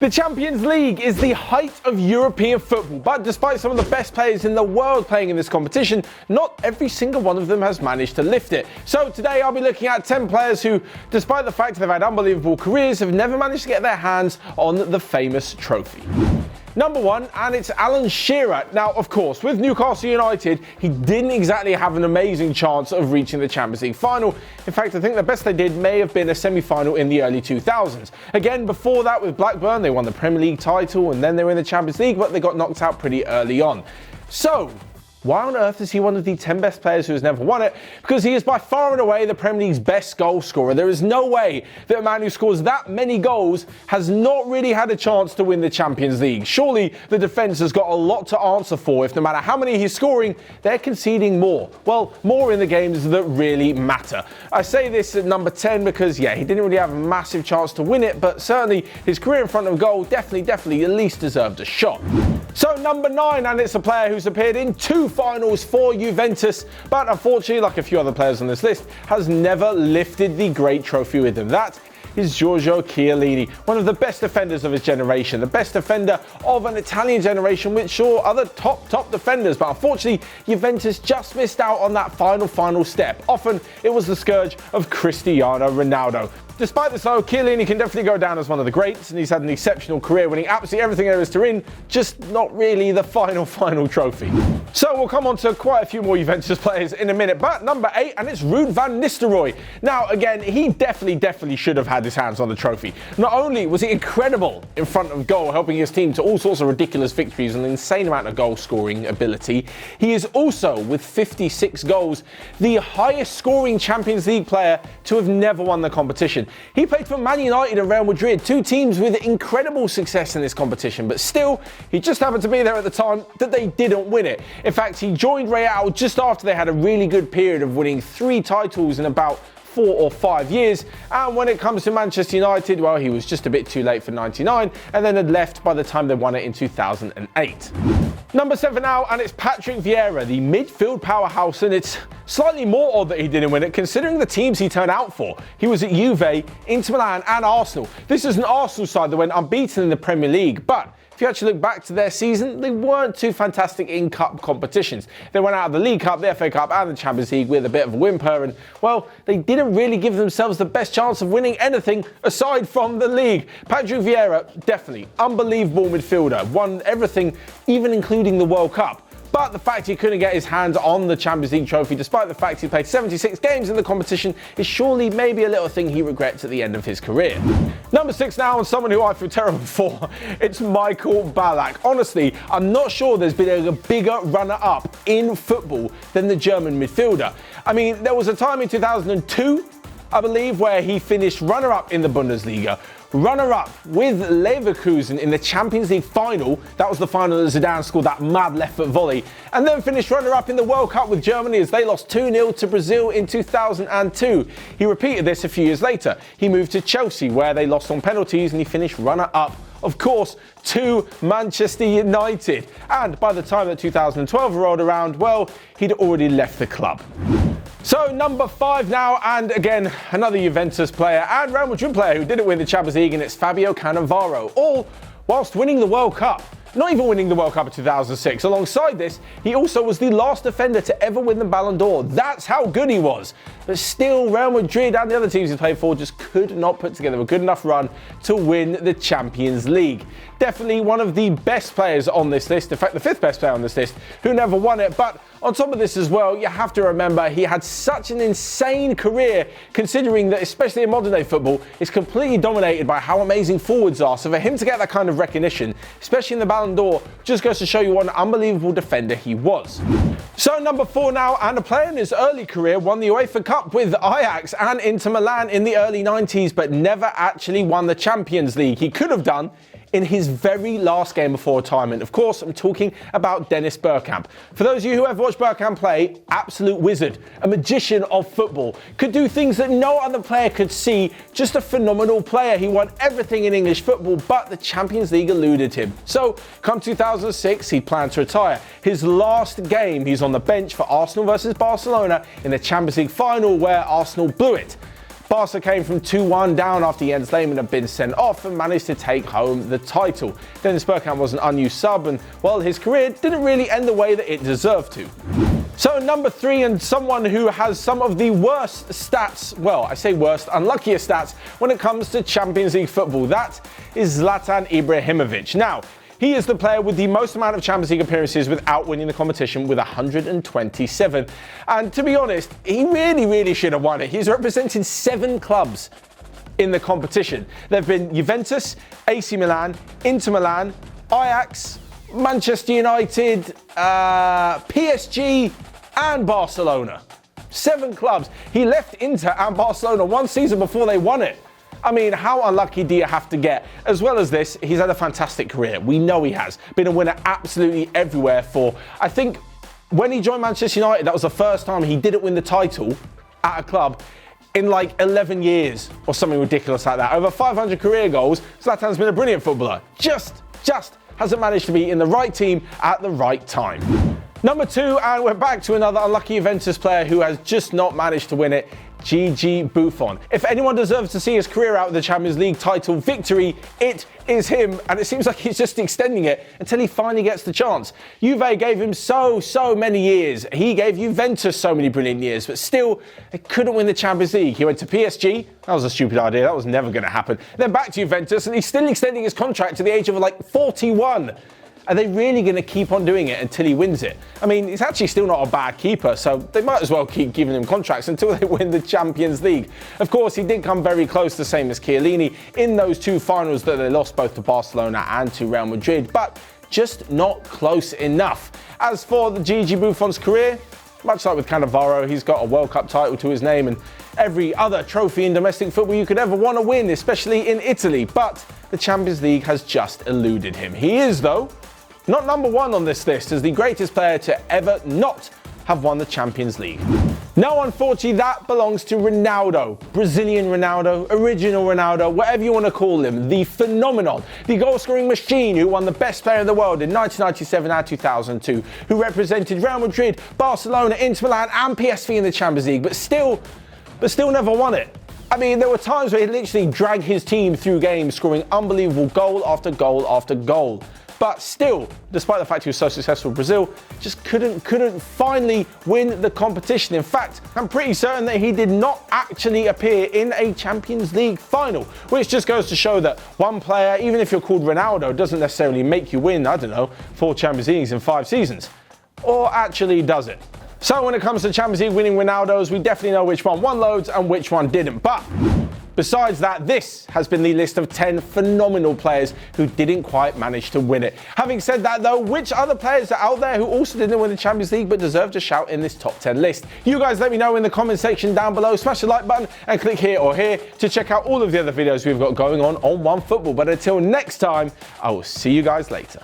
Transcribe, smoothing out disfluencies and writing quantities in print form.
The Champions League is the height of European football, but despite some of the best players in the world playing in this competition, not every single one of them has managed to lift it. So today I'll be looking at 10 players who, despite the fact they've had unbelievable careers, have never managed to get their hands on the famous trophy. Number one, and it's Alan Shearer. Now, of course, with Newcastle United, he didn't exactly have an amazing chance of reaching the Champions League final. In fact, I think the best they did may have been a semi-final in the early 2000s. Again, before that with Blackburn, they won the Premier League title and then they were in the Champions League, but they got knocked out pretty early on. So, why on earth is he one of the 10 best players who has never won it? Because he is by far and away the Premier League's best goal scorer. There is no way that a man who scores that many goals has not really had a chance to win the Champions League. Surely the defence has got a lot to answer for if no matter how many he's scoring, they're conceding more. Well, more in the games that really matter. I say this at number 10 because, yeah, he didn't really have a massive chance to win it, but certainly his career in front of goal definitely at least deserved a shot. So number 9, and it's a player who's appeared in 2 finals for Juventus, but unfortunately, like a few other players on this list, has never lifted the great trophy with him. That is Giorgio Chiellini, one of the best defenders of his generation, the best defender of an Italian generation, which saw other top defenders, but unfortunately, Juventus just missed out on that final step. Often, it was the scourge of Cristiano Ronaldo. Despite this though, Chiellini can definitely go down as one of the greats, and he's had an exceptional career, winning absolutely everything there is to win, just not really the final trophy. So we'll come on to quite a few more Juventus players in a minute, but number 8, and it's Ruud van Nistelrooy. Now again, he definitely should have had his hands on the trophy. Not only was he incredible in front of goal, helping his team to all sorts of ridiculous victories and an insane amount of goal scoring ability, he is also, with 56 goals, the highest scoring Champions League player to have never won the competition. He played for Man United and Real Madrid, 2 teams with incredible success in this competition, but still, he just happened to be there at the time that they didn't win it. In fact, he joined Real just after they had a really good period of winning 3 titles in about 4 or 5 years, and when it comes to Manchester United, well, he was just a bit too late for 99 and then had left by the time they won it in 2008. Number 7 now, and it's Patrick Vieira, the midfield powerhouse, and it's slightly more odd that he didn't win it considering the teams he turned out for. He was at Juve, Inter Milan and Arsenal. This is an Arsenal side that went unbeaten in the Premier League, but if you actually look back to their season, they weren't too fantastic in cup competitions. They went out of the League Cup, the FA Cup and the Champions League with a bit of a whimper, and well, they didn't really give themselves the best chance of winning anything aside from the league. Patrick Vieira, definitely unbelievable midfielder, won everything, even including the World Cup. But the fact he couldn't get his hands on the Champions League trophy, despite the fact he played 76 games in the competition, is surely maybe a little thing he regrets at the end of his career. Number 6 now, and someone who I feel terrible for, it's Michael Ballack. Honestly, I'm not sure there's been a bigger runner-up in football than the German midfielder. I mean, there was a time in 2002, I believe, where he finished runner-up in the Bundesliga, runner-up with Leverkusen in the Champions League final. That was the final that Zidane scored that mad left-foot volley. And then finished runner-up in the World Cup with Germany as they lost 2-0 to Brazil in 2002. He repeated this a few years later. He moved to Chelsea where they lost on penalties and he finished runner-up, of course, to Manchester United. And by the time that 2012 rolled around, well, he'd already left the club. So number 5 now, and again, another Juventus player and Real Madrid player who didn't win the Champions League, and it's Fabio Cannavaro, all whilst winning the World Cup. Not even winning the World Cup in 2006. Alongside this, he also was the last defender to ever win the Ballon d'Or. That's how good he was. But still, Real Madrid and the other teams he played for just could not put together a good enough run to win the Champions League. Definitely one of the best players on this list, in fact the 5th best player on this list, who never won it. But on top of this as well, you have to remember he had such an insane career, considering that, especially in modern day football, it's completely dominated by how amazing forwards are. So for him to get that kind of recognition, especially in the Ballon d'Or, just goes to show you what an unbelievable defender he was. So number 4 now, and a player in his early career won the UEFA Cup with Ajax and Inter Milan in the early 90s, but never actually won the Champions League. He could have done in his very last game before retirement. Of course, I'm talking about Dennis Bergkamp. For those of you who ever watched Bergkamp play, absolute wizard, a magician of football, could do things that no other player could see, just a phenomenal player. He won everything in English football, but the Champions League eluded him. So, come 2006, he planned to retire. His last game, he's on the bench for Arsenal versus Barcelona in the Champions League final, where Arsenal blew it. Barca came from 2-1 down after Jens Lehmann had been sent off and managed to take home the title. Dennis Bergkamp was an unused sub and, well, his career didn't really end the way that it deserved to. So number 3, and someone who has some of the worst stats, well, I say worst, unluckiest stats when it comes to Champions League football, that is Zlatan Ibrahimovic. Now, he is the player with the most amount of Champions League appearances without winning the competition with 127. And to be honest, he really should have won it. He's represented 7 clubs in the competition. There have been Juventus, AC Milan, Inter Milan, Ajax, Manchester United, PSG, and Barcelona. 7 clubs. He left Inter and Barcelona one season before they won it. I mean, how unlucky do you have to get? As well as this, he's had a fantastic career. We know he has. Been a winner absolutely everywhere for, I think, when he joined Manchester United, that was the first time he didn't win the title at a club in like 11 years or something ridiculous like that. Over 500 career goals. Zlatan's been a brilliant footballer. Just hasn't managed to be in the right team at the right time. Number 2, and we're back to another unlucky Juventus player who has just not managed to win it, Gigi Buffon. If anyone deserves to see his career out with the Champions League title victory, it is him, and it seems like he's just extending it until he finally gets the chance. Juve gave him so many years. He gave Juventus so many brilliant years, but still, they couldn't win the Champions League. He went to PSG. That was a stupid idea. That was never going to happen. Then back to Juventus, and he's still extending his contract to the age of like 41. Are they really going to keep on doing it until he wins it? I mean, he's actually still not a bad keeper, so they might as well keep giving him contracts until they win the Champions League. Of course, he did come very close, the same as Chiellini, in those 2 finals that they lost both to Barcelona and to Real Madrid, but just not close enough. As for the Gigi Buffon's career, much like with Cannavaro, he's got a World Cup title to his name and every other trophy in domestic football you could ever want to win, especially in Italy, but the Champions League has just eluded him. He is, though, not number 1 on this list as the greatest player to ever not have won the Champions League. No, unfortunately, that belongs to Ronaldo. Brazilian Ronaldo, original Ronaldo, whatever you want to call him. The phenomenon, the goal-scoring machine who won the best player in the world in 1997 and 2002, who represented Real Madrid, Barcelona, Inter Milan and PSV in the Champions League, but still never won it. I mean, there were times where he literally dragged his team through games, scoring unbelievable goal after goal after goal. But still, despite the fact he was so successful in Brazil, just couldn't finally win the competition. In fact, I'm pretty certain that he did not actually appear in a Champions League final, which just goes to show that one player, even if you're called Ronaldo, doesn't necessarily make you win, 4 Champions Leagues in 5 seasons. Or actually does it? So when it comes to Champions League winning Ronaldos, we definitely know which one won loads and which one didn't. But besides that, this has been the list of 10 phenomenal players who didn't quite manage to win it. Having said that though, which other players are out there who also didn't win the Champions League but deserve a shout in this top 10 list? You guys let me know in the comment section down below. Smash the like button and click here or here to check out all of the other videos we've got going on Onefootball. But until next time, I will see you guys later.